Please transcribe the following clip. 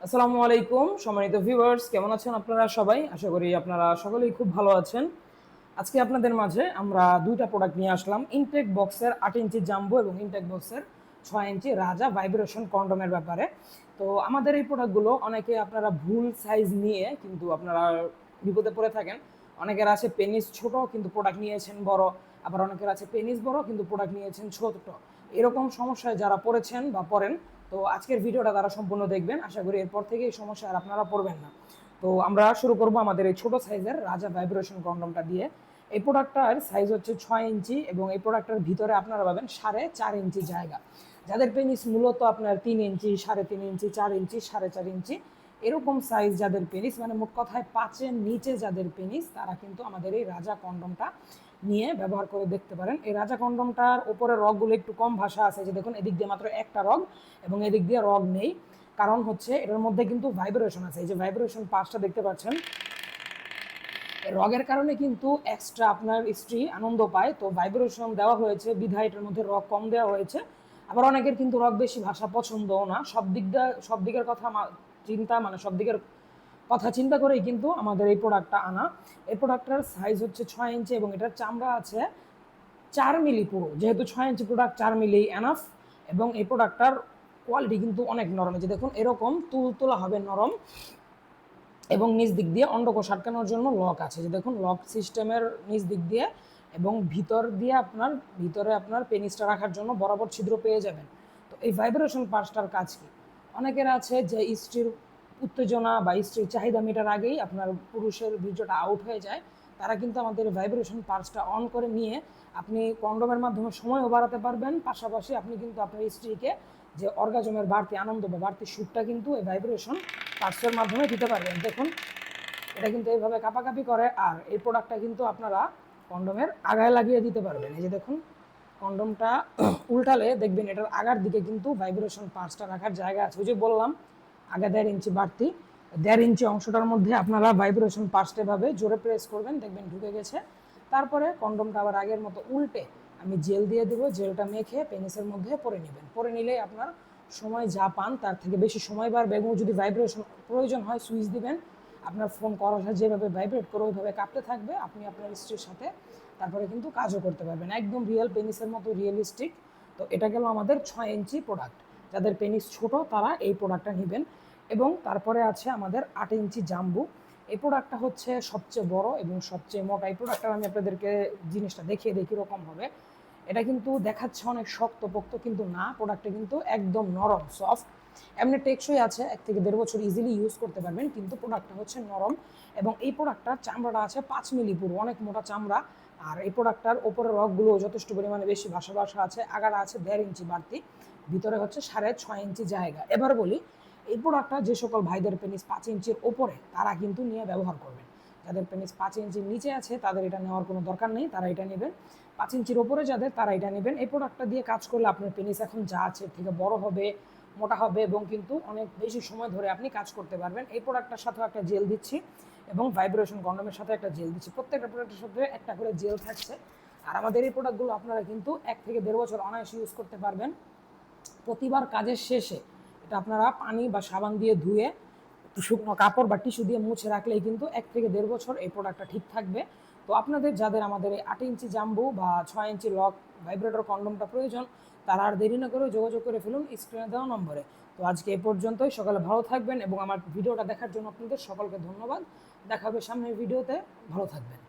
আসসালামু আলাইকুম সম্মানিত ভিউয়ার্স, কেমন আছেন আপনারা সবাই? আশা করি আপনারা সকলেই খুব ভালো আছেন। আজকে আপনাদের মাঝে আমরা দুইটা প্রোডাক্ট নিয়ে আসলাম, ইনটেক বক্সের 8 ইঞ্চি জাম্বো এবং ইনটেক বক্সের 6 ইঞ্চি রাজা ভাইব্রেশন কন্ডোমের ব্যাপারে। তো আমাদের এই প্রোডাক্টগুলো অনেকে আপনারা ভুল সাইজ নিয়ে কিন্তু আপনারা বিপদে পড়ে থাকেন। অনেকের আছে পেনিস ছোট কিন্তু প্রোডাক্ট নিয়েছেন বড়, আবার অনেকের আছে পেনিস বড় কিন্তু প্রোডাক্ট নিয়েছেন ছোট। এরকম সমস্যায় যারা পড়েছেন বা পড়েন, তো আজকের ভিডিওটা তারা সম্পূর্ণ দেখবেন। আশা করি এরপর থেকে এই সমস্যা আর আপনারা পড়বেন না। তো আমরা শুরু করব আমাদের এই ছোট সাইজের রাজা ভাইব্রেশন কন্ডোমটা দিয়ে। এই প্রোডাক্টটার সাইজ হচ্ছে 6 ইঞ্চি এবং এই প্রোডাক্টটার ভিতরে আপনারা পাবেন 4.5 ইঞ্চি জায়গা। যাদের পেনিস মূলত আপনার 3 ইঞ্চি, 3.5 ইঞ্চি, 4 ইঞ্চি, 4.5 ইঞ্চি এরকম সাইজ যাদের পেনিস, মানে মোট কথায় 5-এর নিচে যাদের পেনিস, তারা কিন্তু আমাদের এই রাজা কন্ডোমটা নিয়ে ব্যবহার করে দেখতে পারেন। এই রাজা কন্ডোমটার উপরে রগগুলো একটু কম ভাষা আছে, যে দেখুন এদিক দিয়ে মাত্র একটা রগ এবং এদিক দিয়ে রগ নেই। কারণ হচ্ছে এটার মধ্যে কিন্তু ভাইব্রেশন আছে, এই যে ভাইব্রেশন পাশটা দেখতে পাচ্ছেন, রগের কারণে কিন্তু এক্সট্রা আপনার স্ত্রী আনন্দ পায়। তো ভাইব্রেশন দেওয়া হয়েছে বিধায় এটার মধ্যে রগ কম দেওয়া হয়েছে। আবার অনেকের কিন্তু রগ বেশি ভাষা পছন্দও না। সব দিকের কথা সব দিকের কথা চিন্তা করেই কিন্তু আমাদের এই প্রোডাক্টটা আনা। এই প্রোডাক্টটার সাইজ হচ্ছে 6 ইঞ্চি এবং এটার চামড়া আছে 4 মিলি পুরো। যেহেতু 6 ইঞ্চি প্রোডাক্ট, 4 মিলি এনাফ। এবং এই প্রোডাক্টটার কোয়ালিটি কিন্তু অনেক নরম, যে দেখুন এরকম তুলতুলা হবে নরম। এবং নিচ দিক দিয়ে অন্ডকোষ আটকানোর জন্য লক আছে, যে দেখুন লক সিস্টেমের নিচ দিক দিয়ে, এবং ভিতরে আপনার পেনিসটা রাখার জন্য বরাবর ছিদ্র পেয়ে যাবেন। তো এই ভাইব্রেশন পার্টসটার কাজ কি? অনেকের আছে যে স্ত্রীর উত্তেজনা বা স্ত্রীর চাহিদা মেটার আগেই আপনার পুরুষের বীর্যটা আউট হয়ে যায়, তারা কিন্তু আমাদের ভাইব্রেশন পার্টসটা অন করে নিয়ে আপনি কন্ডোমের মাধ্যমে সময়ও বাড়াতে পারবেন। পাশাপাশি আপনি কিন্তু আপনার স্ত্রীকে যে অর্গাজমের বাড়তি আনন্দ বা বাড়তি সুখটা কিন্তু এই ভাইব্রেশন পার্টসের মাধ্যমে দিতে পারবেন। দেখুন এটা কিন্তু এইভাবে কাঁপাকাঁপি করে, আর এই প্রোডাক্টটা কিন্তু আপনারা কন্ডোমের আগায় লাগিয়ে দিতে পারবেন। এই যে দেখুন কন্ডোমটা উল্টালে দেখবেন এটার আগার দিকে কিন্তু ভাইব্রেশন পার্টসটা রাখার জায়গা আছে। ওই যে বললাম আগে 1.5 ইঞ্চি বাড়তি, 1.5 ইঞ্চি অংশটার মধ্যে আপনারা ভাইব্রেশন পার্টসটা এভাবে জোরে প্রেস করবেন, দেখবেন ঢুকে গেছে। তারপরে কন্ডোমটা আবার আগের মতো উল্টে আমি জেল দিয়ে দেবো, জেলটা মেখে পেনিসের মধ্যে পরে নেবেন। পরে নিলেই আপনার সময় যা পান তার থেকে বেশি সময় বাড়বে। এবং যদি ভাইব্রেশন প্রয়োজন হয় সুইচ দিবেন, আপনার ফোন করার সাথে যেভাবে ভাইব্রেট করে ওইভাবে কাঁপতে থাকবে, আপনি আপনার স্ত্রীর সাথে তারপরে কিন্তু কাজও করতে পারবেন একদম রিয়েল পেনিসের মতো রিয়েলিস্টিক। তো এটা গেল আমাদের 6 ইঞ্চি প্রোডাক্ট। যাদের পেনিস ছোট তারা এই প্রোডাক্টটা নেবেন। এবং তারপরে আছে আমাদের 8 ইঞ্চি জাম্বু। এই প্রোডাক্টটা হচ্ছে সবচেয়ে বড় এবং সবচেয়ে মোটা। এই প্রোডাক্টটা আমি আপনাদেরকে জিনিসটা দেখিয়ে দেখি রকম হবে। এটা কিন্তু দেখাচ্ছে অনেক শক্তপোক্ত, কিন্তু না, প্রোডাক্টটা কিন্তু একদম নরম সফট। এমনি টেকসই আছে, 1 থেকে 1.5 বছর ইজিলি ইউজ করতে পারবেন, কিন্তু প্রোডাক্টটা হচ্ছে নরম। এবং এই প্রোডাক্টটার চামড়াটা আছে 5 মিলি পুরো, অনেক মোটা চামড়া। আর এই প্রোডাক্টটার ওপরের রগগুলো যথেষ্ট পরিমাণে বেশি ভাষা আছে, আগাটা আছে 1.5 ইঞ্চি বাড়তি, ভিতরে হচ্ছে 6.5 ইঞ্চি জায়গা। এবার বলি এই প্রোডাক্টটা যে সকল ভাইদের পেনিস 5 ইঞ্চির ওপরে, তারা কিন্তু নিয়ে ব্যবহার করবেন। যাদের পেনিস 5 ইঞ্চির নিচে আছে তাদের এটা নেওয়ার কোনো দরকার নেই, তারা এটা নেবেন। 5 ইঞ্চির ওপরে যাদের, তারা এটা নেবেন। এই প্রোডাক্টটা দিয়ে কাজ করলে আপনার পেনিস এখন যা আছে এর থেকে বড় হবে, মোটা হবে, এবং কিন্তু অনেক বেশি সময় ধরে আপনি কাজ করতে পারবেন। এই প্রোডাক্টটার সাথেও একটা জেল দিচ্ছি এবং ভাইব্রেশন কন্ডোমের সাথে একটা জেল দিচ্ছি। প্রত্যেকটা প্রোডাক্টের সাথে একটা করে জেল থাকছে। আর আমাদের এই প্রোডাক্টগুলো আপনারা কিন্তু 1 থেকে 1.5 বছর অনায়াসে ইউজ করতে পারবেন। প্রতিবার কাজের শেষে এটা আপনারা পানি বা সাবান দিয়ে ধুয়ে শুকনো কাপড় বা টিস্যু দিয়ে মুছে রাখলেই কিন্তু 1 থেকে 1.5 বছর এই প্রোডাক্টটা ঠিক থাকবে। তো আপনাদের যাদের আমাদের এই 8 ইঞ্চি জাম্বু বা 6 ইঞ্চি লক ভাইব্রেটর কন্ডোমটা প্রয়োজন, তারা আর দেরি না করে যোগাযোগ করে ফেলুন স্ক্রিনে দেওয়া নম্বরে। তো আজকে এ পর্যন্তই। সকালে ভালো থাকবেন এবং আমার ভিডিওটা দেখার জন্য আপনাদের সকলকে ধন্যবাদ। দেখা হবে সামনের ভিডিওতে। ভালো থাকবেন।